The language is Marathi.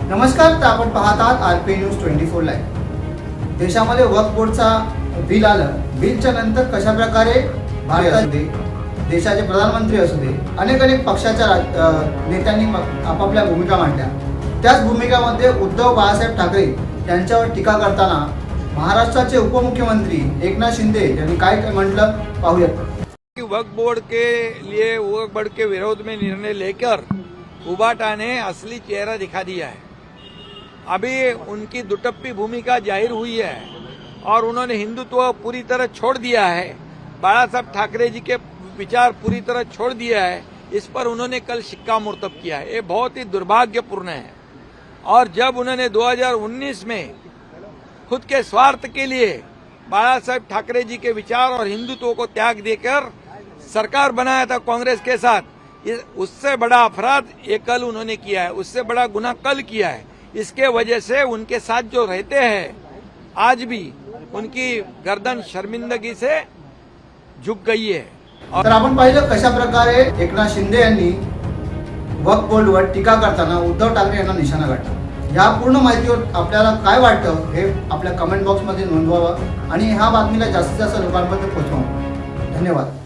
नमस्कार, तर आपण पाहत आहात आरपी न्यूज 24 लाईव्ह। देशामध्ये वक्फ बोर्डचा बिल आलं। बिलच्या नंतर कशा प्रकारे भारतामध्ये देशाचे प्रधानमंत्री असू दे, अनेक पक्षाच्या नेत्यांनी आपापल्या भूमिका मांडल्या। त्याच भूमिकामध्ये उद्धव बाळासाहेब ठाकरे यांच्यावर टीका करताना महाराष्ट्राचे उपमुख्यमंत्री एकनाथ शिंदे यांनी काय म्हटलं पाहूयात। वक्फ बोर्ड के लिए वक्फ बोर्ड के विरोध में निर्णय लेकर उबाटा ने असली चेहरा दिखा दिया है। अभी उनकी दुटप्पी भूमिका जाहिर हुई है और उन्होंने हिंदुत्व पूरी तरह छोड़ दिया है, बाला साहब ठाकरे जी के विचार पूरी तरह छोड़ दिया है। इस पर उन्होंने कल शिक्कामोर्तब किया है। ये बहुत ही दुर्भाग्यपूर्ण है। और जब उन्होंने 2019 में खुद के स्वार्थ के लिए बाला साहब ठाकरे जी के विचार और हिंदुत्व को त्याग देकर सरकार बनाया था कांग्रेस के साथ, उससे बड़ा अपराध ये कल उन्होंने किया है, उससे बड़ा गुनाह कल किया है। इसके वजह से उनके साथ जो रहते हैं आज भी उनकी गर्दन शर्मिंदगी से झुक गई है। तर आपण पाहिलं कशा प्रकारे एकनाथ शिंदे यांनी वक्फ बोर्डवर टीका करताना उद्धव ठाकरे यांना निशाणा गाठला। या पूर्ण माहितीवर आपल्याला काय वाटतं हे आपल्या कमेंट बॉक्समध्ये नोंदवावं आणि ह्या बातमीला जास्तीत जास्त लोकांपर्यंत पोहोचवावं। धन्यवाद।